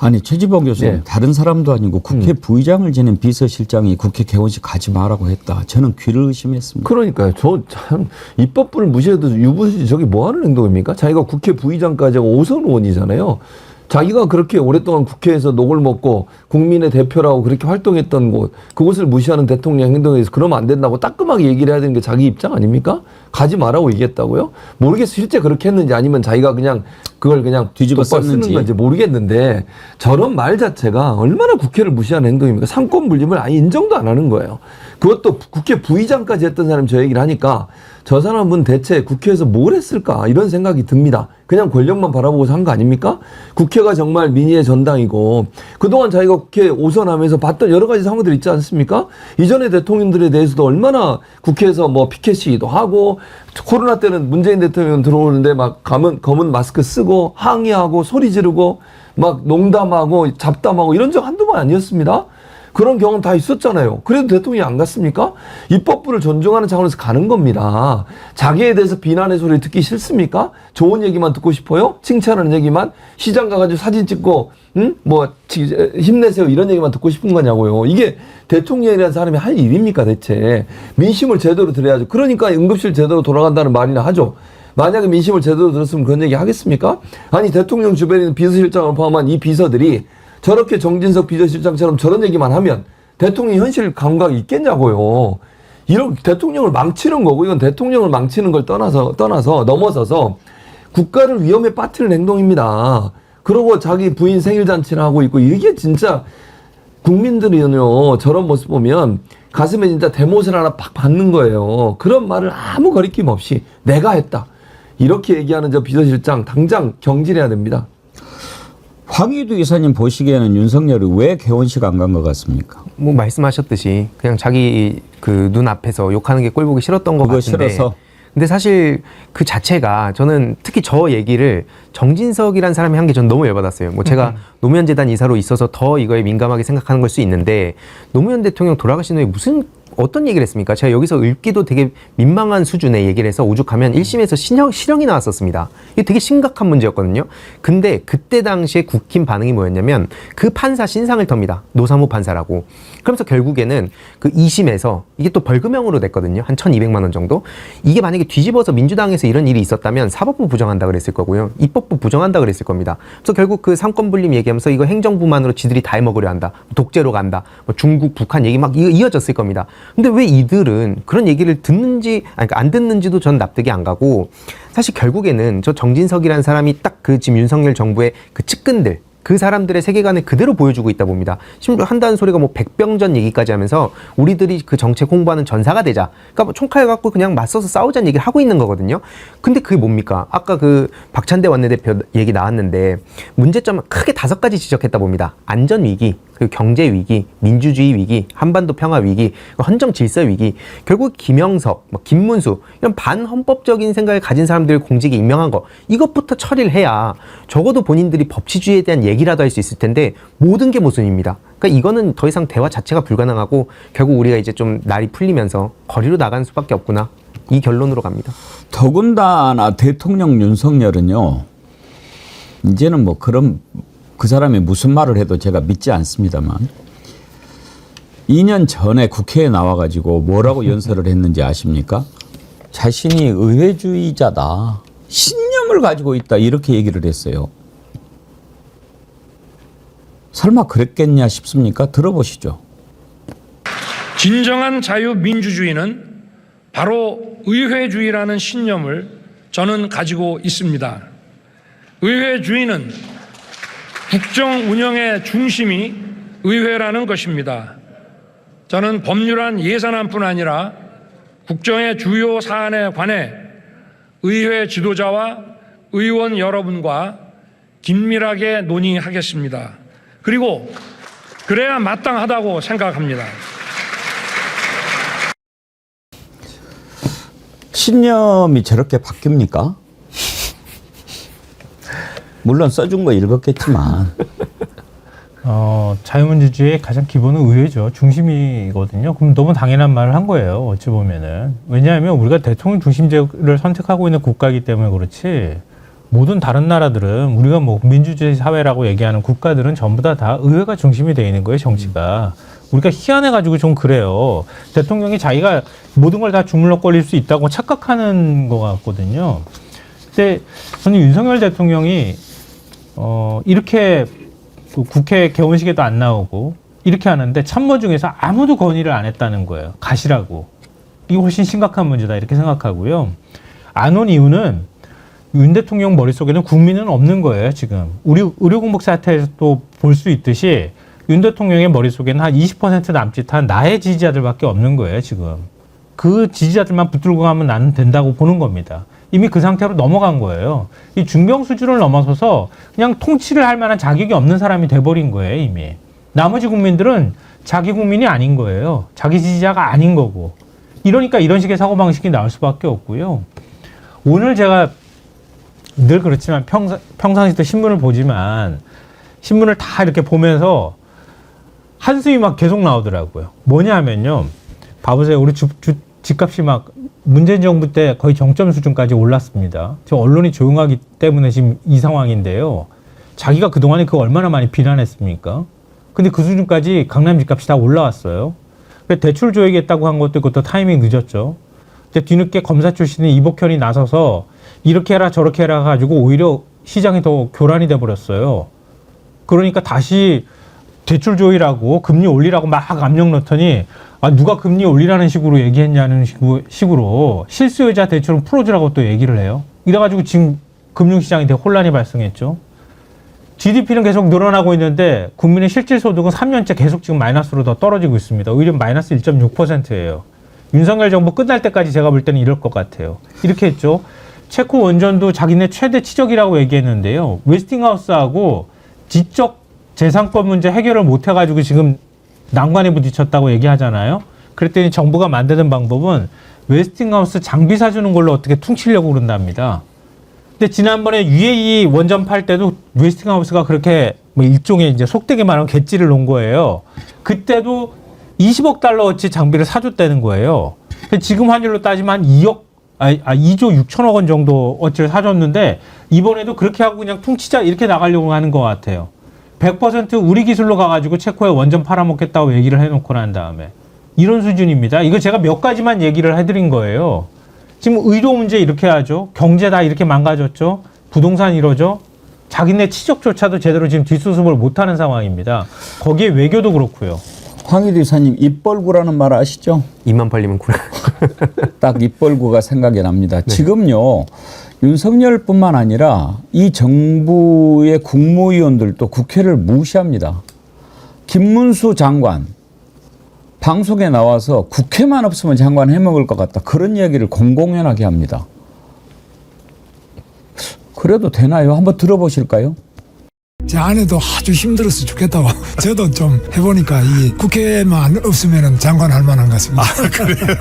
아니 최지봉 교수님 네. 다른 사람도 아니고 국회 부의장을 지낸 비서실장이 국회 개원식 가지 말라고 했다. 저는 귀를 의심했습니다. 그러니까요. 저 참 입법부를 무시해도 유부시 저게 뭐 하는 행동입니까? 자기가 국회 부의장까지 하고 5선 의원이잖아요. 자기가 그렇게 오랫동안 국회에서 녹을 먹고 국민의 대표라고 그렇게 활동했던 곳, 그곳을 무시하는 대통령 행동에 대해서 그러면 안 된다고 따끔하게 얘기를 해야 되는 게 자기 입장 아닙니까? 가지 말라고 얘기했다고요? 모르겠어요. 실제 그렇게 했는지 아니면 자기가 그냥 그걸 그냥 뒤집어 쓰는 썼는지 건지 모르겠는데 저런 말 자체가 얼마나 국회를 무시하는 행동입니까? 상권 분립을 아예 인정도 안 하는 거예요. 그것도 국회 부의장까지 했던 사람이 저 얘기를 하니까 저 사람은 대체 국회에서 뭘 했을까 이런 생각이 듭니다. 그냥 권력만 바라보고서 한 거 아닙니까? 국회가 정말 민의의 전당이고 그동안 자기가 국회 오선하면서 봤던 여러 가지 상황들 있지 않습니까? 이전의 대통령들에 대해서도 얼마나 국회에서 뭐 피켓 시위도 하고 코로나 때는 문재인 대통령 들어오는데 막 검은 마스크 쓰고 항의하고 소리 지르고 막 농담하고 잡담하고 이런 적 한두 번 아니었습니다. 그런 경험 다 있었잖아요. 그래도 대통령이 안 갔습니까? 입법부를 존중하는 차원에서 가는 겁니다. 자기에 대해서 비난의 소리 듣기 싫습니까? 좋은 얘기만 듣고 싶어요? 칭찬하는 얘기만? 시장 가가지고 사진 찍고 뭐 힘내세요 이런 얘기만 듣고 싶은 거냐고요. 이게 대통령이라는 사람이 할 일입니까 대체? 민심을 제대로 들어야죠. 그러니까 응급실 제대로 돌아간다는 말이나 하죠. 만약에 민심을 제대로 들었으면 그런 얘기 하겠습니까? 아니 대통령 주변에 있는 비서실장을 포함한 이 비서들이 저렇게 정진석 비서실장처럼 저런 얘기만 하면 대통령 현실 감각이 있겠냐고요. 이런 대통령을 망치는 거고 이건 대통령을 망치는 걸 넘어서서 국가를 위험에 빠뜨리는 행동입니다. 그러고 자기 부인 생일 잔치를 하고 있고 이게 진짜 국민들이요 저런 모습 보면 가슴에 진짜 대못을 하나 팍 받는 거예요. 그런 말을 아무 거리낌 없이 내가 했다. 이렇게 얘기하는 저 비서실장 당장 경질해야 됩니다. 황희두 이사님 보시기에는 윤석열이 왜 개원식 안 간 것 같습니까? 뭐 말씀하셨듯이 그냥 자기 그 눈앞에서 욕하는 게 꼴보기 싫었던 것 같은데. 싫어서. 근데 사실 그 자체가 저는 특히 저 얘기를 정진석이라는 사람이 한 게 전 너무 열받았어요. 뭐 제가 노무현 재단 이사로 있어서 더 이거에 민감하게 생각하는 걸 수 있는데 노무현 대통령 돌아가신 후에 무슨 어떤 얘기를 했습니까? 제가 여기서 읽기도 되게 민망한 수준의 얘기를 해서 오죽하면 1심에서 실형이 나왔었습니다. 이게 되게 심각한 문제였거든요. 근데 그때 당시에 국힘 반응이 뭐였냐면 그 판사 신상을 텁니다. 노사모 판사라고. 그러면서 결국에는 그 2심에서 이게 또 벌금형으로 냈거든요. 한 1,200만 원 정도. 이게 만약에 뒤집어서 민주당에서 이런 일이 있었다면 사법부 부정한다 그랬을 거고요. 입법부 부정한다 그랬을 겁니다. 그래서 결국 그 상권 분립 얘기하면서 이거 행정부만으로 지들이 다 해먹으려 한다. 독재로 간다. 뭐 중국, 북한 얘기 막 이어졌을 겁니다. 근데 왜 이들은 그런 얘기를 듣는지, 아니, 그러니까 안 듣는지도 전 납득이 안 가고, 사실 결국에는 저 정진석이라는 사람이 딱 그 지금 윤석열 정부의 그 측근들, 그 사람들의 세계관을 그대로 보여주고 있다 봅니다. 심지어 한다는 소리가 뭐 백병전 얘기까지 하면서 우리들이 그 정책 홍보하는 전사가 되자. 그러니까 뭐 총칼 갖고 그냥 맞서서 싸우자는 얘기를 하고 있는 거거든요. 근데 그게 뭡니까? 아까 그 박찬대 원내대표 얘기 나왔는데 문제점은 크게 5가지 지적했다 봅니다. 안전 위기, 그리고 경제 위기, 민주주의 위기, 한반도 평화 위기, 헌정 질서 위기. 결국 김영석, 뭐 김문수 이런 반헌법적인 생각을 가진 사람들을 공직에 임명한 거 이것부터 처리를 해야 적어도 본인들이 법치주의에 대한 얘기라도 할 수 있을 텐데 모든 게 모순입니다. 그러니까 이거는 더 이상 대화 자체가 불가능하고 결국 우리가 이제 좀 날이 풀리면서 거리로 나가는 수밖에 없구나. 이 결론으로 갑니다. 더군다나 대통령 윤석열은요. 이제는 뭐 그런 그 사람이 무슨 말을 해도 제가 믿지 않습니다만 2년 전에 국회에 나와가지고 뭐라고 연설을 했는지 아십니까? 자신이 의회주의자다. 신념을 가지고 있다. 이렇게 얘기를 했어요. 설마 그랬겠냐 싶습니까? 들어보시죠. 진정한 자유민주주의는 바로 의회주의라는 신념을 저는 가지고 있습니다. 의회주의는 국정 운영의 중심이 의회라는 것입니다. 저는 법률안 예산안뿐 아니라 국정의 주요 사안에 관해 의회 지도자와 의원 여러분과 긴밀하게 논의하겠습니다. 그리고 그래야 마땅하다고 생각합니다. 신념이 저렇게 바뀝니까? 물론 써준 거 읽었겠지만 자유민주주의의 가장 기본은 의회죠. 중심이거든요. 그럼 너무 당연한 말을 한 거예요. 어찌 보면은. 왜냐하면 우리가 대통령 중심제를 선택하고 있는 국가이기 때문에 그렇지 모든 다른 나라들은 우리가 뭐 민주주의 사회라고 얘기하는 국가들은 전부 다 의회가 중심이 돼 있는 거예요, 정치가. 우리가 희한해가지고 좀 그래요. 대통령이 자기가 모든 걸 다 주물럭거릴 수 있다고 착각하는 것 같거든요. 근데 저는 윤석열 대통령이 이렇게 국회 개원식에도 안 나오고 이렇게 하는데 참모 중에서 아무도 건의를 안 했다는 거예요. 가시라고. 이게 훨씬 심각한 문제다 이렇게 생각하고요. 안 온 이유는 윤 대통령 머릿속에는 국민은 없는 거예요, 지금. 우리 의료공복 사태에서 또 볼 수 있듯이 윤 대통령의 머릿속에는 한 20% 남짓한 나의 지지자들밖에 없는 거예요, 지금. 그 지지자들만 붙들고 가면 나는 된다고 보는 겁니다. 이미 그 상태로 넘어간 거예요. 이 중병 수준을 넘어서서 그냥 통치를 할 만한 자격이 없는 사람이 돼버린 거예요, 이미. 나머지 국민들은 자기 국민이 아닌 거예요. 자기 지지자가 아닌 거고. 이러니까 이런 식의 사고방식이 나올 수밖에 없고요. 오늘 제가 늘 그렇지만 평상시도 신문을 보지만 신문을 다 이렇게 보면서 한숨이 막 계속 나오더라고요. 뭐냐면요. 봐보세요. 우리 집값이 막 문재인 정부 때 거의 정점 수준까지 올랐습니다. 지금 언론이 조용하기 때문에 지금 이 상황인데요. 자기가 그동안에 그거 얼마나 많이 비난했습니까? 근데 그 수준까지 강남 집값이 다 올라왔어요. 대출 조이겠다고 한 것도 그것도 타이밍 늦었죠. 근데 뒤늦게 검사 출신인 이복현이 나서서 이렇게 해라 저렇게 해라 가지고 오히려 시장이 더 교란이 돼버렸어요. 그러니까 다시 대출 조이라고 금리 올리라고 막 압력 넣더니 누가 금리 올리라는 식으로 얘기했냐는 식으로 실수요자 대출은 풀어주라고 또 얘기를 해요. 이래가지고 지금 금융시장에 되게 혼란이 발생했죠. GDP는 계속 늘어나고 있는데 국민의 실질소득은 3년째 계속 지금 마이너스로 더 떨어지고 있습니다. 오히려 마이너스 1.6%예요. 윤석열 정부 끝날 때까지 제가 볼 때는 이럴 것 같아요. 이렇게 했죠. 체코 원전도 자기네 최대 치적이라고 얘기했는데요. 웨스팅하우스하고 지적 재산권 문제 해결을 못 해가지고 지금 난관에 부딪혔다고 얘기하잖아요. 그랬더니 정부가 만드는 방법은 웨스팅하우스 장비 사주는 걸로 어떻게 퉁치려고 그런답니다. 근데 지난번에 UAE 원전 팔 때도 웨스팅하우스가 그렇게 뭐 일종의 이제 속되게 말하면 개찌를 놓은 거예요. 그때도 20억 달러어치 장비를 사줬다는 거예요. 지금 환율로 따지면 한 2조 6천억 원 정도 어치를 사줬는데 이번에도 그렇게 하고 그냥 퉁치자 이렇게 나가려고 하는 것 같아요. 100% 우리 기술로 가가지고 체코에 원전 팔아먹겠다고 얘기를 해놓고 난 다음에 이런 수준입니다. 이거 제가 몇 가지만 얘기를 해드린 거예요. 지금 의료 문제 이렇게 하죠. 경제 다 이렇게 망가졌죠. 부동산 이러죠. 자기네 치적조차도 제대로 지금 뒷수습을 못하는 상황입니다. 거기에 외교도 그렇고요. 황희도 이사님 입벌구라는 말 아시죠? 입만 벌리면 구라. 딱 입벌구가 생각이 납니다. 지금요. 윤석열뿐만 아니라 이 정부의 국무위원들도 국회를 무시합니다. 김문수 장관 방송에 나와서 국회만 없으면 장관 해먹을 것 같다. 그런 이야기를 공공연하게 합니다. 그래도 되나요? 한번 들어보실까요? 제 아내도 아주 힘들어서 죽겠다고. 저도 좀 해보니까 이 국회만 없으면 장관 할 만한 것 같습니다. 그래요?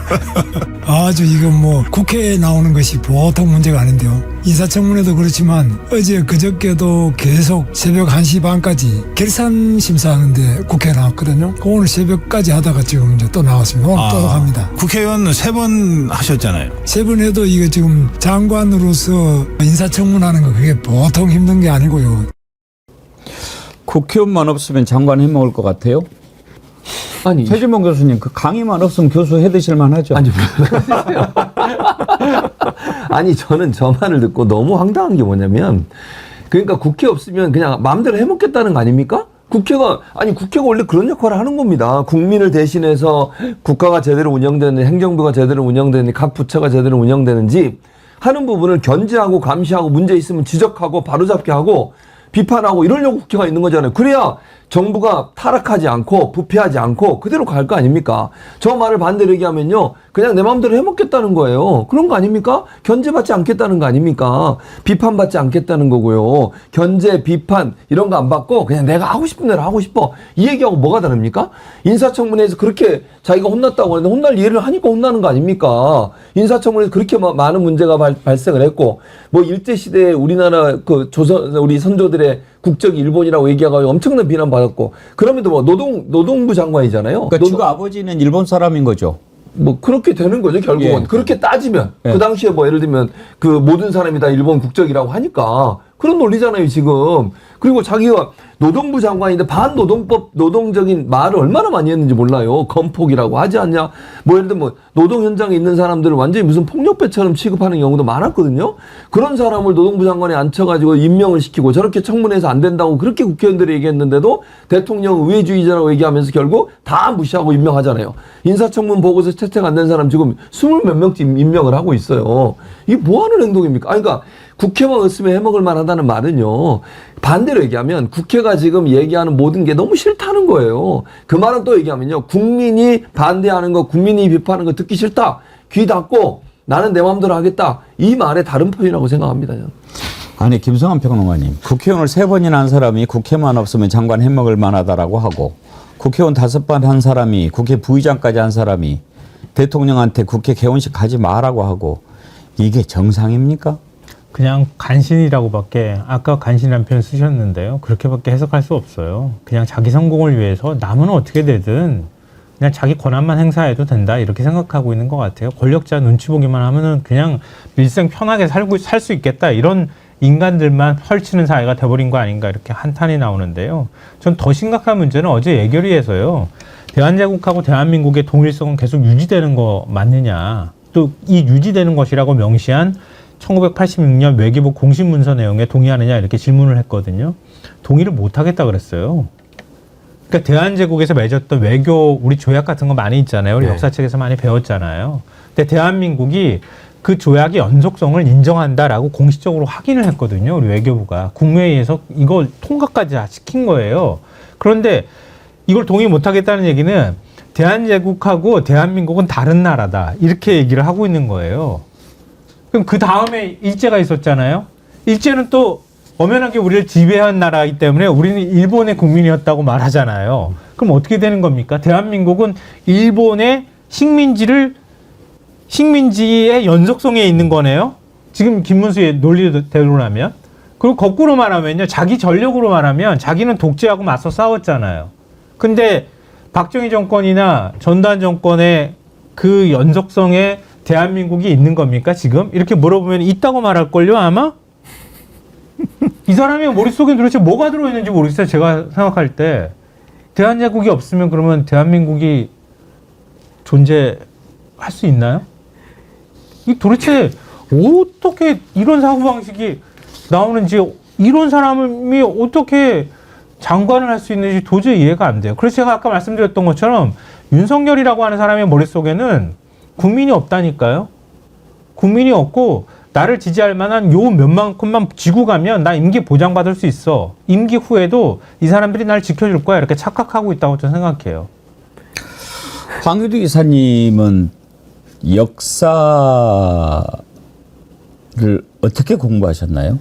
아주 이건 뭐 국회에 나오는 것이 보통 문제가 아닌데요. 인사청문회도 그렇지만 어제 그저께도 계속 새벽 1시 반까지 결산 심사하는데 국회에 나왔거든요. 오늘 새벽까지 하다가 지금 이제 또 나왔습니다. 오늘 또 합니다. 국회의원 3번 하셨잖아요. 3번 해도 이거 지금 장관으로서 인사청문하는 거 그게 보통 힘든 게 아니고요. 국회의원만 없으면 장관 해먹을 것 같아요? 아니 최진봉 교수님 그 강의만 없으면 교수 해드실만 하죠? 아니 아니 저는 저 말을 듣고 너무 황당한 게 뭐냐면 그러니까 국회 없으면 그냥 마음대로 해먹겠다는 거 아닙니까? 국회가 원래 그런 역할을 하는 겁니다. 국민을 대신해서 국가가 제대로 운영되는 행정부가 제대로 운영되는 각 부처가 제대로 운영되는지 하는 부분을 견제하고 감시하고 문제 있으면 지적하고 바로잡게 하고 비판하고 이러려고 국회가 있는 거잖아요. 그래야 정부가 타락하지 않고 부패하지 않고 그대로 갈 거 아닙니까? 저 말을 반대로 얘기하면요. 그냥 내 마음대로 해먹겠다는 거예요. 그런 거 아닙니까? 견제받지 않겠다는 거 아닙니까? 비판받지 않겠다는 거고요. 견제, 비판 이런 거 안 받고 그냥 내가 하고 싶은 대로 하고 싶어. 이 얘기하고 뭐가 다릅니까? 인사청문회에서 그렇게 자기가 혼났다고 하는데 혼날 이해를 하니까 혼나는 거 아닙니까? 인사청문회에서 그렇게 많은 문제가 발생을 했고 뭐 일제시대에 우리나라 우리 선조들의 국적이 일본이라고 얘기하고 엄청난 비난받았고 그럼에도 뭐 노동부 장관이잖아요. 그러니까 지금 아버지는 일본 사람인 거죠? 뭐 그렇게 되는 거죠 결국은. 예. 그렇게 따지면 예. 그 당시에 뭐 예를 들면 그 모든 사람이 다 일본 국적이라고 하니까 그런 논리잖아요 지금. 그리고 자기가 노동부 장관인데 반노동법 노동적인 말을 얼마나 많이 했는지 몰라요. 건폭이라고 하지 않냐. 뭐 예를 들면 뭐 노동 현장에 있는 사람들을 완전히 무슨 폭력배처럼 취급하는 경우도 많았거든요. 그런 사람을 노동부 장관에 앉혀가지고 임명을 시키고 저렇게 청문회에서 안 된다고 그렇게 국회의원들이 얘기했는데도 대통령 의회주의자라고 얘기하면서 결국 다 무시하고 임명하잖아요. 인사청문 보고서 채택 안 된 사람 지금 20몇 명쯤 임명을 하고 있어요. 이게 뭐 하는 행동입니까? 아니, 그러니까 국회만 없으면 해먹을 만하다는 말은요. 반대로 얘기하면 국회가 지금 얘기하는 모든 게 너무 싫다는 거예요. 그 말은 또 얘기하면요. 국민이 반대하는 거, 국민이 비판하는 거 듣기 싫다. 귀 닫고 나는 내 마음대로 하겠다. 이 말의 다른 표현이라고 생각합니다. 저는. 아니 김성환 평론가님, 국회의원을 3번이나 한 사람이 국회만 없으면 장관 해먹을 만하다라고 하고 국회의원 5번 한 사람이 국회 부의장까지 한 사람이 대통령한테 국회 개원식 가지 마라고 하고 이게 정상입니까? 그냥 간신이라고밖에 아까 간신이라는 표현 쓰셨는데요. 그렇게밖에 해석할 수 없어요. 그냥 자기 성공을 위해서 남은 어떻게 되든 그냥 자기 권한만 행사해도 된다 이렇게 생각하고 있는 것 같아요. 권력자 눈치 보기만 하면은 그냥 일생 편하게 살 수 있겠다 이런 인간들만 펼치는 사회가 돼버린 거 아닌가 이렇게 한탄이 나오는데요. 전 더 심각한 문제는 어제 예결위에서요. 대한제국하고 대한민국의 동일성은 계속 유지되는 거 맞느냐. 또 이 유지되는 것이라고 명시한 1986년 외교부 공식문서 내용에 동의하느냐 이렇게 질문을 했거든요. 동의를 못하겠다 그랬어요. 그러니까 대한제국에서 맺었던 외교 우리 조약 같은 거 많이 있잖아요. 우리 네. 역사책에서 많이 배웠잖아요. 근데 대한민국이 그 조약의 연속성을 인정한다라고 공식적으로 확인을 했거든요. 우리 외교부가 국무회의에서 이걸 통과까지 다 시킨 거예요. 그런데 이걸 동의 못하겠다는 얘기는 대한제국하고 대한민국은 다른 나라다 이렇게 얘기를 하고 있는 거예요. 그럼 그 다음에 일제가 있었잖아요. 일제는 또 엄연하게 우리를 지배한 나라이기 때문에 우리는 일본의 국민이었다고 말하잖아요. 그럼 어떻게 되는 겁니까? 대한민국은 일본의 식민지의 연속성에 있는 거네요. 지금 김문수의 논리대로라면. 그리고 거꾸로 말하면요. 자기 전력으로 말하면 자기는 독재하고 맞서 싸웠잖아요. 근데 박정희 정권이나 전두환 정권의 그 연속성에 대한민국이 있는 겁니까 지금? 이렇게 물어보면 있다고 말할걸요 아마? 이 사람의 머릿속에 도대체 뭐가 들어있는지 모르겠어요. 제가 생각할 때 대한제국이 없으면 그러면 대한민국이 존재할 수 있나요? 이 도대체 어떻게 이런 사고방식이 나오는지 이런 사람이 어떻게 장관을 할 수 있는지 도저히 이해가 안 돼요. 그래서 제가 아까 말씀드렸던 것처럼 윤석열이라고 하는 사람의 머릿속에는 국민이 없다니까요. 국민이 없고 나를 지지할 만한 요 몇만큼만 쥐고 가면 나 임기 보장받을 수 있어. 임기 후에도 이 사람들이 날 지켜줄 거야. 이렇게 착각하고 있다고 저는 생각해요. 황유두 이사님은 역사를 어떻게 공부하셨나요?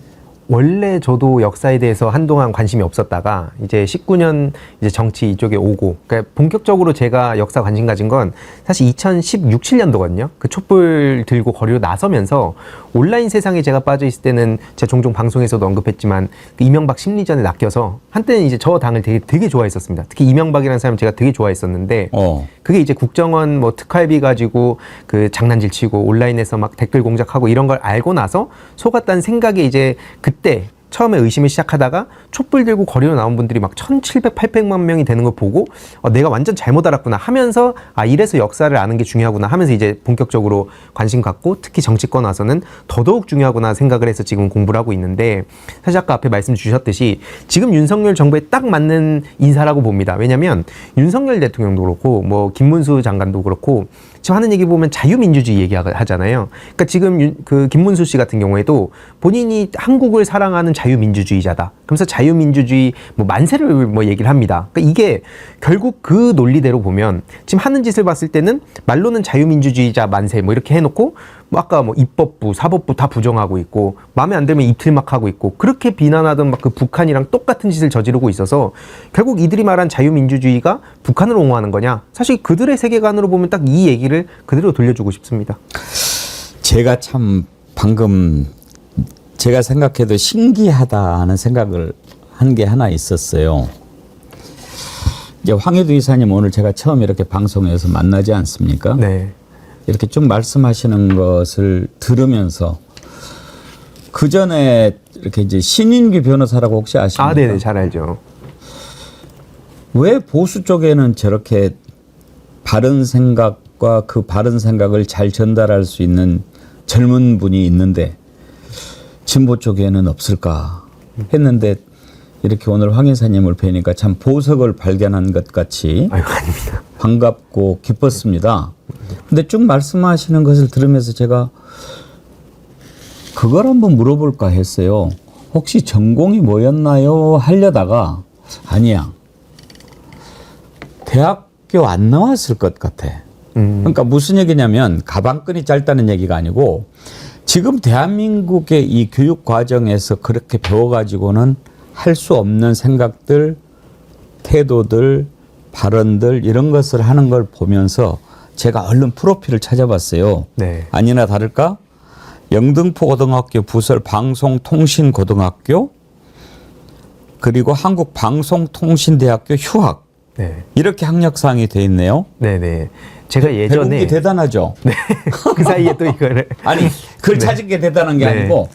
원래 저도 역사에 대해서 한동안 관심이 없었다가 이제 19년 이제 정치 이쪽에 오고, 그러니까 본격적으로 제가 역사 관심 가진 건 사실 2016, 17년도거든요. 그 촛불 들고 거리로 나서면서 온라인 세상에 제가 빠져 있을 때는 제가 종종 방송에서도 언급했지만 그 이명박 심리전에 낚여서 한때는 이제 저 당을 되게 좋아했었습니다. 특히 이명박이라는 사람 제가 되게 좋아했었는데 그게 이제 국정원 뭐 특활비 가지고 그 장난질 치고 온라인에서 막 댓글 공작하고 이런 걸 알고 나서 속았다는 생각에 이제 그때 처음에 의심을 시작하다가 촛불 들고 거리로 나온 분들이 막 1,700, 800만 명이 되는 걸 보고 내가 완전 잘못 알았구나 하면서 이래서 역사를 아는 게 중요하구나 하면서 이제 본격적으로 관심 갖고 특히 정치권 와서는 더더욱 중요하구나 생각을 해서 지금 공부를 하고 있는데, 사실 아까 앞에 말씀 주셨듯이 지금 윤석열 정부에 딱 맞는 인사라고 봅니다. 왜냐하면 윤석열 대통령도 그렇고 뭐 김문수 장관도 그렇고 지금 하는 얘기 보면 자유민주주의 얘기하잖아요. 그러니까 지금 그 김문수 씨 같은 경우에도 본인이 한국을 사랑하는 자유민주주의자다. 그러면서 자유민주주의 뭐 만세를 뭐 얘기를 합니다. 그러니까 이게 결국 그 논리대로 보면 지금 하는 짓을 봤을 때는 말로는 자유민주주의자 만세 뭐 이렇게 해놓고 뭐 아까 뭐 입법부, 사법부 다 부정하고 있고 마음에 안 들면 입틀 막 하고 있고 그렇게 비난하던 막 그 북한이랑 똑같은 짓을 저지르고 있어서 결국 이들이 말한 자유민주주의가 북한을 옹호하는 거냐? 사실 그들의 세계관으로 보면 딱 이 얘기를 그대로 돌려주고 싶습니다. 제가 참 방금 제가 생각해도 신기하다 하는 생각을 한 게 하나 있었어요. 이제 황유두 이사님 오늘 제가 처음 이렇게 방송에서 만나지 않습니까? 네. 이렇게 쭉 말씀하시는 것을 들으면서 그 전에 이렇게 이제 신인규 변호사라고 혹시 아십니까? 아, 네네, 잘 알죠. 왜 보수 쪽에는 저렇게 바른 생각과 그 바른 생각을 잘 전달할 수 있는 젊은 분이 있는데 진보 쪽에는 없을까 했는데 이렇게 오늘 황 인사님을 뵈니까 참 보석을 발견한 것 같이 아유, 아닙니다. 반갑고 기뻤습니다. 근데 쭉 말씀하시는 것을 들으면서 제가 그걸 한번 물어볼까 했어요. 혹시 전공이 뭐였나요? 하려다가 아니야. 대학교 안 나왔을 것 같아. 그러니까 무슨 얘기냐면 가방끈이 짧다는 얘기가 아니고 지금 대한민국의 이 교육 과정에서 그렇게 배워가지고는 할 수 없는 생각들, 태도들, 발언들 이런 것을 하는 걸 보면서 제가 얼른 프로필을 찾아봤어요. 네. 아니나 다를까 영등포 고등학교 부설 방송통신고등학교 그리고 한국방송통신대학교 휴학 네. 이렇게 학력사항이 돼 있네요. 네네. 제가 배운 예전에 게 대단하죠. 네. 그 사이에 또 이거를 아니 그걸 찾은 게 대단한 게 네. 아니고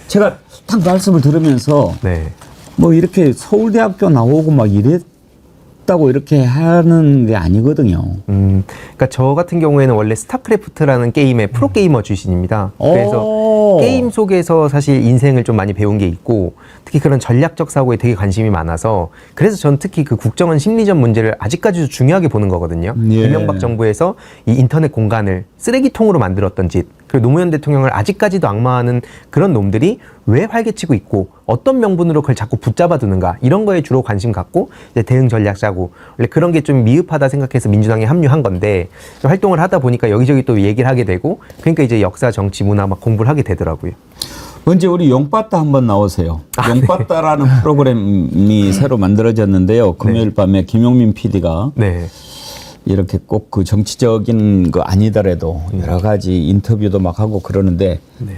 제가 딱 말씀을 들으면서 네. 뭐 이렇게 서울대학교 나오고 막 이랬다고 이렇게 하는 게 아니거든요. 그러니까 저 같은 경우에는 원래 스타크래프트라는 게임의 프로게이머 출신입니다. 그래서 오. 게임 속에서 사실 인생을 좀 많이 배운 게 있고 특히 그런 전략적 사고에 되게 관심이 많아서 그래서 전 특히 그 국정원 심리전 문제를 아직까지도 중요하게 보는 거거든요. 예. 이명박 정부에서 이 인터넷 공간을 쓰레기통으로 만들었던 짓 그리고 노무현 대통령을 아직까지도 악마하는 그런 놈들이 왜 활개치고 있고 어떤 명분으로 그걸 자꾸 붙잡아 두는가 이런 거에 주로 관심 갖고 이제 대응 전략 짜고 원래 그런 게 좀 미흡하다 생각해서 민주당에 합류한 건데 활동을 하다 보니까 여기저기 또 얘기를 하게 되고 그러니까 이제 역사 정치 문화 막 공부를 하게 되더라고요. 언제 우리 용빠따 한번 나오세요. 용빠따라는 프로그램이 새로 만들어졌는데요. 금요일 밤에 김용민 PD가 네. 이렇게 꼭 그 정치적인 거 아니더라도 여러 가지 인터뷰도 막 하고 그러는데 네.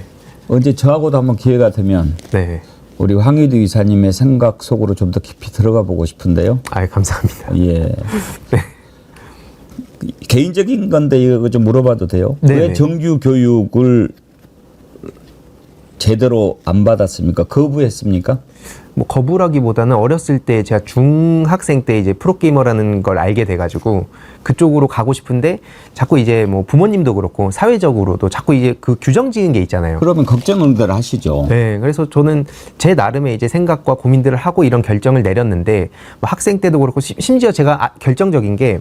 언제 저하고도 한번 기회가 되면 네. 우리 황희두 이사님의 생각 속으로 좀 더 깊이 들어가 보고 싶은데요. 아, 감사합니다. 예. 개인적인 건데 이거 좀 물어봐도 돼요? 네네. 왜 정규 교육을 제대로 안 받았습니까? 거부했습니까? 뭐 거부라기보다는 어렸을 때 제가 중학생 때 이제 프로게이머라는 걸 알게 돼가지고 그쪽으로 가고 싶은데 자꾸 이제 뭐 부모님도 그렇고 사회적으로도 자꾸 이제 그 규정 지은 게 있잖아요. 그러면 걱정들 하시죠. 네, 그래서 저는 제 나름의 이제 생각과 고민들을 하고 이런 결정을 내렸는데 뭐 학생 때도 그렇고 심지어 제가 결정적인 게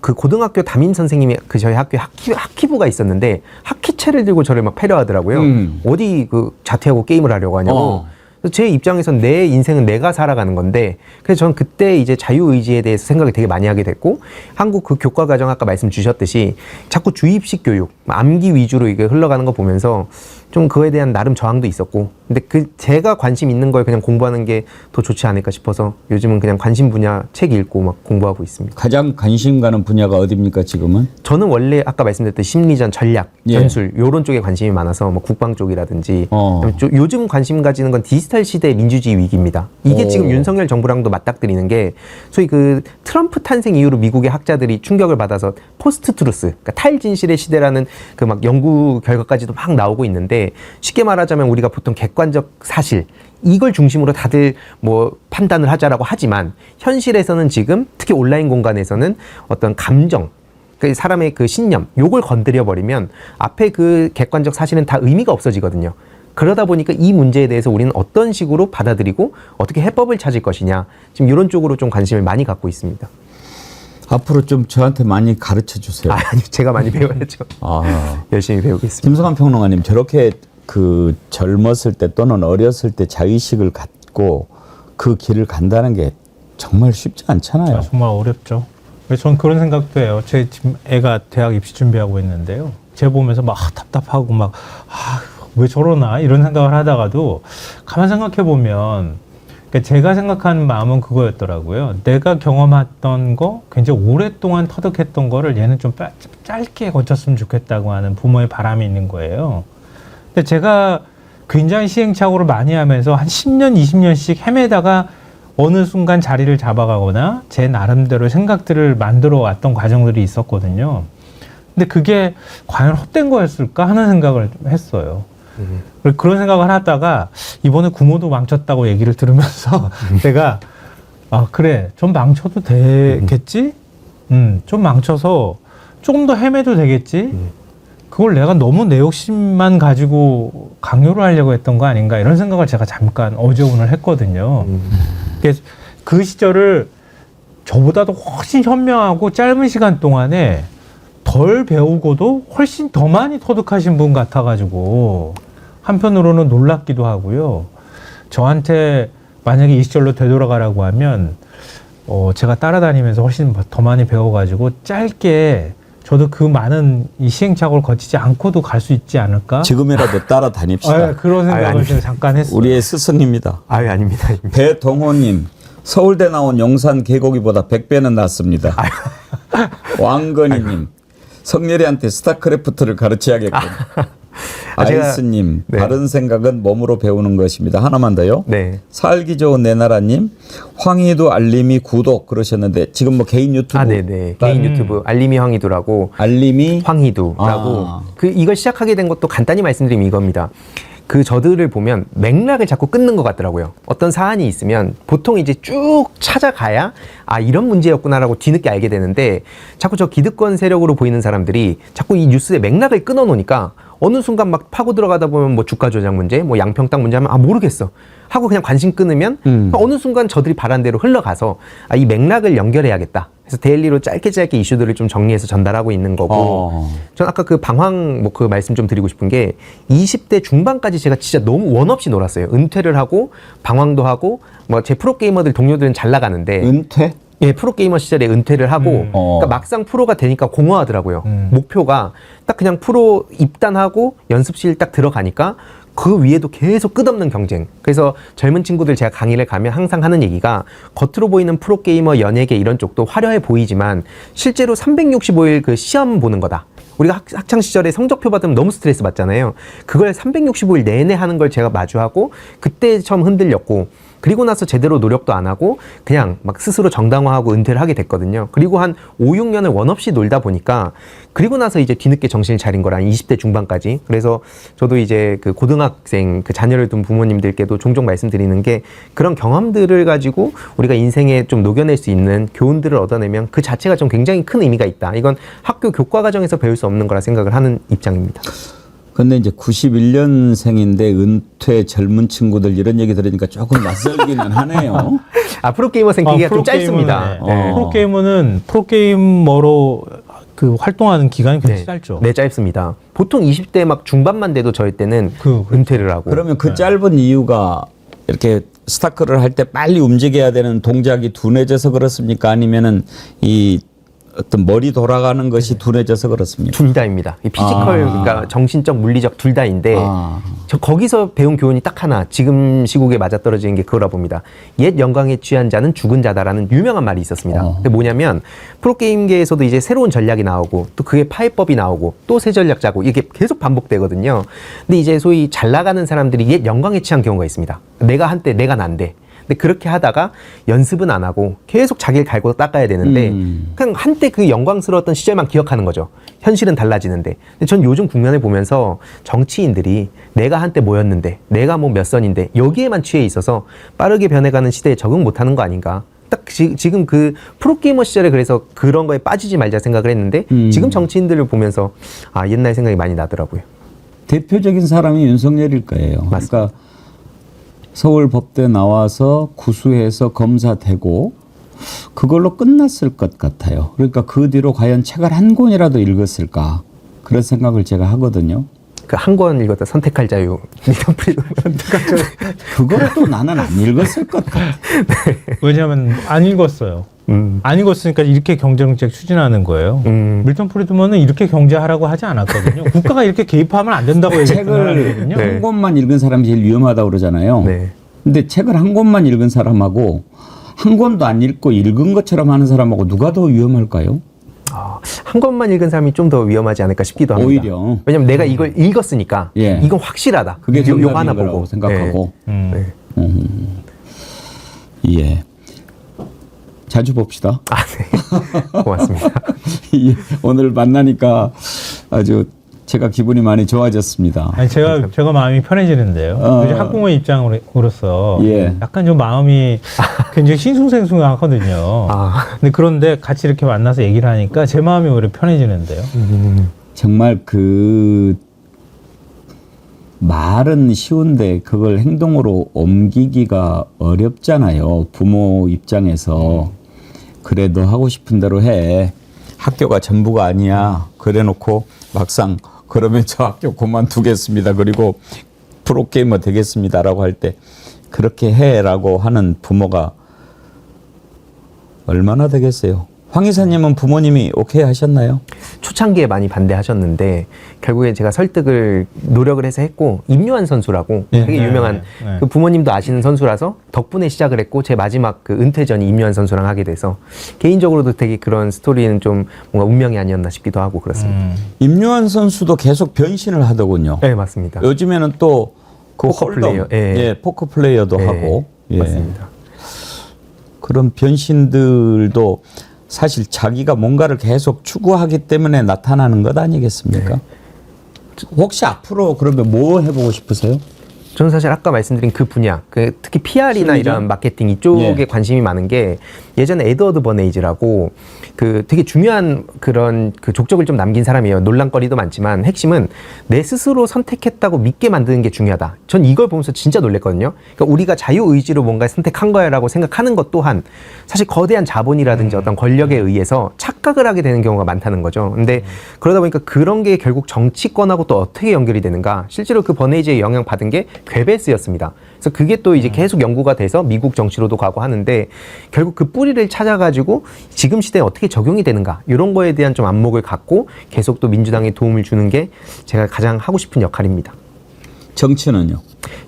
그 고등학교 담임 선생님이 그 저희 학교에 학기부가 있었는데 학기채를 들고 저를 막 패려하더라고요. 어디 그 자퇴하고 게임을 하려고 하냐고. 그래서 제 입장에선 내 인생은 내가 살아가는 건데 그래서 저는 그때 이제 자유의지에 대해서 생각을 되게 많이 하게 됐고 한국 그 교과과정 아까 말씀 주셨듯이 자꾸 주입식 교육, 암기 위주로 이게 흘러가는 거 보면서 좀 그거에 대한 나름 저항도 있었고 근데 그 제가 관심 있는 걸 그냥 공부하는 게 더 좋지 않을까 싶어서 요즘은 그냥 관심 분야 책 읽고 막 공부하고 있습니다. 가장 관심 가는 분야가 어디입니까 지금은? 저는 원래 아까 말씀드렸던 심리전, 전략, 예. 전술 요런 쪽에 관심이 많아서 뭐 국방 쪽이라든지 어. 요즘 관심 가지는 건 디지털 시대의 민주주의 위기입니다. 이게 오. 지금 윤석열 정부랑도 맞닥뜨리는 게 소위 그 트럼프 탄생 이후로 미국의 학자들이 충격을 받아서 포스트 트루스, 그러니까 탈진실의 시대라는 그 막 연구 결과까지도 막 나오고 있는데 쉽게 말하자면 우리가 보통 객관적 사실 이걸 중심으로 다들 뭐 판단을 하자라고 하지만 현실에서는 지금 특히 온라인 공간에서는 어떤 감정 그 사람의 그 신념 요걸 건드려 버리면 앞에 그 객관적 사실은 다 의미가 없어지거든요. 그러다 보니까 이 문제에 대해서 우리는 어떤 식으로 받아들이고 어떻게 해법을 찾을 것이냐 지금 이런 쪽으로 좀 관심을 많이 갖고 있습니다. 앞으로 좀 저한테 많이 가르쳐 주세요. 아니 제가 많이 배워야죠. 열심히 배우겠습니다. 김성환 평론가님 저렇게 그 젊었을 때 또는 어렸을 때 자의식을 갖고 그 길을 간다는 게 정말 쉽지 않잖아요. 정말 어렵죠. 전 그런 생각도 해요. 제 지금 애가 대학 입시 준비하고 있는데요. 쟤 보면서 막 답답하고 막 왜 저러나 이런 생각을 하다가도 가만 생각해 보면 그러니까 제가 생각하는 마음은 그거였더라고요. 내가 경험했던 거 굉장히 오랫동안 터득했던 거를 얘는 좀 짧게 거쳤으면 좋겠다고 하는 부모의 바람이 있는 거예요. 근데 제가 굉장히 시행착오를 많이 하면서 한 10년, 20년씩 헤매다가 어느 순간 자리를 잡아가거나 제 나름대로 생각들을 만들어 왔던 과정들이 있었거든요. 근데 그게 과연 헛된 거였을까 하는 생각을 했어요. 그런 생각을 하다가 이번에 구모도 망쳤다고 얘기를 들으면서 내가 아 그래 좀 망쳐도 되겠지? 좀 망쳐서 조금 더 헤매도 되겠지? 그걸 내가 너무 내 욕심만 가지고 강요를 하려고 했던 거 아닌가 이런 생각을 제가 잠깐 어제 오늘 했거든요. 그래서 그 시절을 저보다도 훨씬 현명하고 짧은 시간 동안에 덜 배우고도 훨씬 더 많이 터득하신 분 같아가지고 한편으로는 놀랍기도 하고요. 저한테 만약에 이 시절로 되돌아가라고 하면 제가 따라다니면서 훨씬 더 많이 배워가지고 짧게 저도 그 많은 이 시행착오를 거치지 않고도 갈 수 있지 않을까? 지금이라도 따라다닙시다. 그런 생각을 제가 잠깐 했어요. 우리의 스승입니다. 아유 아닙니다. 배동호님, 서울대 나온 용산 개고기보다 100배는 낫습니다. 왕건희님, 성렬이한테 스타크래프트를 가르쳐야겠군. 아이스님, 네. 바른 생각은 몸으로 배우는 것입니다. 하나만 더요. 네. 살기 좋은 내 나라님, 황희도 알림이 구독 그러셨는데 지금 뭐 개인 유튜브, 네네. 개인 유튜브 알림이 황희두라고 알림이 황희두라고 이걸 시작하게 된 것도 간단히 말씀드리면 이겁니다. 그 저들을 보면 맥락을 자꾸 끊는 것 같더라고요. 어떤 사안이 있으면 보통 이제 쭉 찾아가야 아 이런 문제였구나라고 뒤늦게 알게 되는데 자꾸 저 기득권 세력으로 보이는 사람들이 자꾸 이 뉴스의 맥락을 끊어 놓으니까 어느 순간 막 파고 들어가다 보면 뭐 주가 조작 문제, 뭐 양평 땅 문제 하면 아 모르겠어 하고 그냥 관심 끊으면 어느 순간 저들이 바란 대로 흘러가서 아, 이 맥락을 연결해야겠다. 그래서 데일리로 짧게 이슈들을 좀 정리해서 전달하고 있는 거고. 전 아까 그 방황 뭐 그 말씀 좀 드리고 싶은 게 20대 중반까지 제가 진짜 너무 원 없이 놀았어요. 은퇴를 하고 방황도 하고 뭐 제 프로게이머들 동료들은 잘 나가는데 은퇴? 예, 프로게이머 시절에 은퇴를 하고 그러니까 막상 프로가 되니까 공허하더라고요. 목표가 딱 그냥 프로 입단하고 연습실 딱 들어가니까 그 위에도 계속 끝없는 경쟁. 그래서 젊은 친구들 제가 강의를 가면 항상 하는 얘기가 겉으로 보이는 프로게이머 연예계 이런 쪽도 화려해 보이지만 실제로 365일 그 시험 보는 거다. 우리가 학창 시절에 성적표 받으면 너무 스트레스 받잖아요. 그걸 365일 내내 하는 걸 제가 마주하고 그때 처음 흔들렸고 그리고 나서 제대로 노력도 안 하고 그냥 막 스스로 정당화하고 은퇴를 하게 됐거든요. 그리고 한 5, 6년을 원 없이 놀다 보니까 그리고 나서 이제 뒤늦게 정신을 차린 거라 20대 중반까지. 그래서 저도 이제 그 고등학생 그 자녀를 둔 부모님들께도 종종 말씀드리는 게 그런 경험들을 가지고 우리가 인생에 좀 녹여낼 수 있는 교훈들을 얻어내면 그 자체가 좀 굉장히 큰 의미가 있다. 이건 학교 교과 과정에서 배울 수 없는 거라 생각을 하는 입장입니다. 근데 이제 91년생인데 은퇴 젊은 친구들 이런 얘기 들으니까 조금 낯설기는 하네요. 아, 프로게이머생 기계가 좀 짧습니다. 네. 프로게이머는 프로게이머로 그 활동하는 기간이 굉장히 짧죠. 네, 짧습니다. 보통 20대 막 중반만 돼도 저희 때는 은퇴를 하고. 그러면 그 짧은 이유가 이렇게 스타크를 할 때 빨리 움직여야 되는 동작이 둔해져서 그렇습니까? 아니면은 이 어떤 머리 돌아가는 것이 둔해져서 그렇습니까? 둘 다입니다. 이 피지컬, 그러니까 정신적, 물리적 둘 다인데 저 거기서 배운 교훈이 딱 하나, 지금 시국에 맞아떨어지는 게 그거라 봅니다. 옛 영광에 취한 자는 죽은 자다라는 유명한 말이 있었습니다. 근데 뭐냐면 프로게임계에서도 이제 새로운 전략이 나오고 또 그게 파해법이 나오고 또 새 전략 짜고 이게 계속 반복되거든요. 근데 이제 소위 잘 나가는 사람들이 옛 영광에 취한 경우가 있습니다. 내가 한때 내가 난데. 근데 그렇게 하다가 연습은 안 하고 계속 자기를 갈고 닦아야 되는데 그냥 한때 그 영광스러웠던 시절만 기억하는 거죠. 현실은 달라지는데. 근데 전 요즘 국면을 보면서 정치인들이 내가 한때 뭐였는데 내가 뭐 몇 선인데 여기에만 취해 있어서 빠르게 변해가는 시대에 적응 못하는 거 아닌가. 딱 지금 그 프로게이머 시절에 그래서 그런 거에 빠지지 말자 생각을 했는데 지금 정치인들을 보면서 아 옛날 생각이 많이 나더라고요. 대표적인 사람이 윤석열일 거예요. 맞습니다. 그러니까 서울 법대 나와서 구수해서 검사되고 그걸로 끝났을 것 같아요. 그러니까 그 뒤로 과연 책을 한 권이라도 읽었을까 그런 생각을 제가 하거든요. 그 한 권 읽었다 선택할 자유. 밀턴 프리드먼. 그것도 나는 안 읽었을 것 같아. 왜냐하면 안 읽었어요. 안 읽었으니까 이렇게 경제정책 추진하는 거예요. 밀턴 프리드먼은 이렇게 경제하라고 하지 않았거든요. 국가가 이렇게 개입하면 안 된다고 얘기했거든요. 책을 한 권만 읽은 사람이 제일 위험하다고 그러잖아요. 네. 근데 책을 한 권만 읽은 사람하고 한 권도 안 읽고 읽은 것처럼 하는 사람하고 누가 더 위험할까요? 한 권만 읽은 사람이 좀 더 위험하지 않을까 싶기도 합니다. 오히려. 왜냐면 내가 이걸 읽었으니까 예. 이건 확실하다. 그게 요 정답인 하나 거라고 보고 생각하고. 네. 예. 자주 봅시다. 아, 네. 고맙습니다. 예, 오늘 만나니까 아주 제가 기분이 많이 좋아졌습니다. 아니 제가 마음이 편해지는데요. 이제 학부모 입장으로서 예. 약간 좀 마음이 굉장히 싱숭생숭하거든요. 근데 그런데 같이 이렇게 만나서 얘기를 하니까 제 마음이 오히려 편해지는데요. 정말 그 말은 쉬운데 그걸 행동으로 옮기기가 어렵잖아요. 부모 입장에서. 그래 너 하고 싶은 대로 해. 학교가 전부가 아니야. 그래 놓고 막상 그러면 저 학교 그만두겠습니다. 그리고 프로게이머 되겠습니다라고 할 때 그렇게 해라고 하는 부모가 얼마나 되겠어요. 황 이사님은 부모님이 오케이 하셨나요? 초창기에 많이 반대하셨는데 결국에 제가 설득을 노력을 해서 했고, 임요한 선수라고 예. 되게 유명한 네. 그 부모님도 아시는 선수라서 덕분에 시작을 했고, 제 마지막 그 은퇴전이 임요한 선수랑 하게 돼서 개인적으로도 되게 그런 스토리는 좀 뭔가 운명이 아니었나 싶기도 하고 그렇습니다. 임요한 선수도 계속 변신을 하더군요. 네, 맞습니다. 요즘에는 또 그 포커 플레이어, 예. 예, 포커 플레이어도 네, 하고 예. 맞습니다. 그런 변신들도 사실 자기가 뭔가를 계속 추구하기 때문에 나타나는 것 아니겠습니까? 혹시 앞으로 그러면 뭐 해보고 싶으세요? 저는 사실 아까 말씀드린 그 분야, 그 특히 PR이나 심리전? 이런 마케팅 이쪽에 예. 관심이 많은 게, 예전에 에드워드 버네이즈라고 그 되게 중요한 그런 그 족적을 좀 남긴 사람이에요. 논란거리도 많지만 핵심은 내 스스로 선택했다고 믿게 만드는 게 중요하다. 전 이걸 보면서 진짜 놀랬거든요. 그러니까 우리가 자유의지로 뭔가 선택한 거야라고 생각하는 것 또한 사실 거대한 자본이라든지 어떤 권력에 의해서 착각을 하게 되는 경우가 많다는 거죠. 근데 그러다 보니까 그런 게 결국 정치권하고 또 어떻게 연결이 되는가. 실제로 그 버네이즈의 영향 받은 게 괴베스였습니다. 그래서 그게 또 이제 계속 연구가 돼서 미국 정치로도 가고 하는데, 결국 그 뿌리를 찾아가지고 지금 시대에 어떻게 적용이 되는가, 이런 거에 대한 좀 안목을 갖고 계속 또 민주당에 도움을 주는 게 제가 가장 하고 싶은 역할입니다. 정치는요?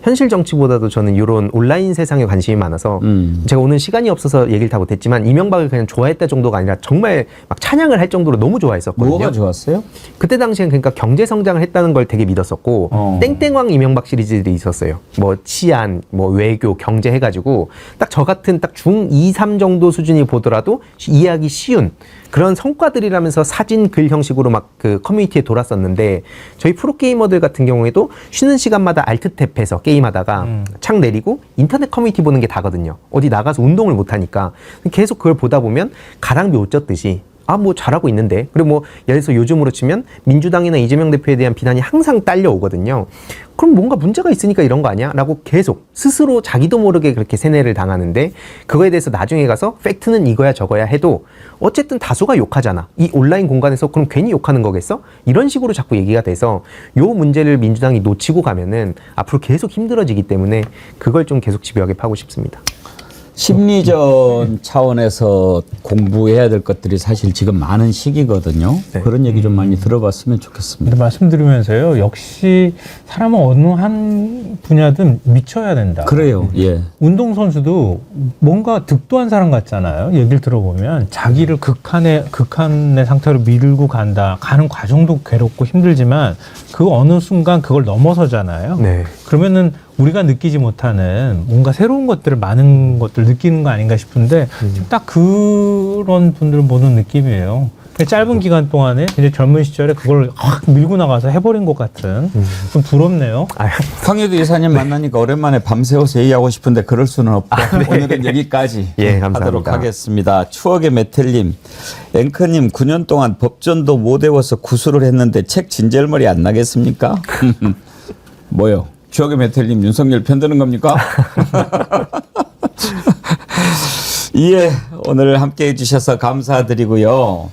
현실 정치보다도 저는 이런 온라인 세상에 관심이 많아서 제가 오늘 시간이 없어서 얘기를 다 못했지만 이명박을 그냥 좋아했다 정도가 아니라 정말 막 찬양을 할 정도로 너무 좋아했었거든요. 뭐가 좋았어요? 그때 당시엔 그러니까 경제 성장을 했다는 걸 되게 믿었었고, 땡땡왕 이명박 시리즈들이 있었어요. 뭐 치안, 뭐 외교, 경제 해가지고 딱 저 같은 딱 중2, 3 정도 수준이 보더라도 이해하기 쉬운 그런 성과들이라면서 사진, 글 형식으로 막 그 커뮤니티에 돌았었는데, 저희 프로게이머들 같은 경우에도 쉬는 시간마다 알트탭해서 게임하다가 창 내리고 인터넷 커뮤니티 보는 게 다거든요. 어디 나가서 운동을 못 하니까 계속 그걸 보다 보면 가랑비 옷 젖듯이 뭐 잘하고 있는데, 그리고 뭐 예를 들어서 요즘으로 치면 민주당이나 이재명 대표에 대한 비난이 항상 딸려오거든요. 그럼 뭔가 문제가 있으니까 이런 거 아니야? 라고 계속 스스로 자기도 모르게 그렇게 세뇌를 당하는데, 그거에 대해서 나중에 가서 팩트는 이거야 저거야 해도 어쨌든 다수가 욕하잖아. 이 온라인 공간에서 그럼 괜히 욕하는 거겠어? 이런 식으로 자꾸 얘기가 돼서 요 문제를 민주당이 놓치고 가면은 앞으로 계속 힘들어지기 때문에 그걸 좀 계속 집요하게 파고 싶습니다. 심리전 차원에서 공부해야 될 것들이 사실 지금 많은 시기거든요. 네. 그런 얘기 좀 많이 들어봤으면 좋겠습니다. 근데 말씀드리면서요, 역시 사람은 어느 한 분야든 미쳐야 된다. 그래요. 예. 운동선수도 뭔가 득도한 사람 같잖아요. 얘기를 들어보면 자기를 극한의 상태로 밀고 가는 과정도 괴롭고 힘들지만 그 어느 순간 그걸 넘어서잖아요. 네. 그러면은 우리가 느끼지 못하는 뭔가 새로운 것들을, 많은 것들을 느끼는 거 아닌가 싶은데 지금 딱 그런 분들을 보는 느낌이에요. 짧은 기간 동안에 이제 젊은 시절에 그걸 확 밀고 나가서 해버린 것 같은, 좀 부럽네요. 황유두 이사님 만나니까 오랜만에 밤새워서 얘기하고 싶은데 그럴 수는 없고 오늘은 여기까지 예, 감사합니다. 하도록 하겠습니다. 추억의 메텔님, 앵커님 9년 동안 법전도 못 외워서 구술을 했는데 책 진절머리 안 나겠습니까? 뭐요? 추억의 메텔님 윤석열 편드는 겁니까? 예, 오늘 함께 해주셔서 감사드리고요.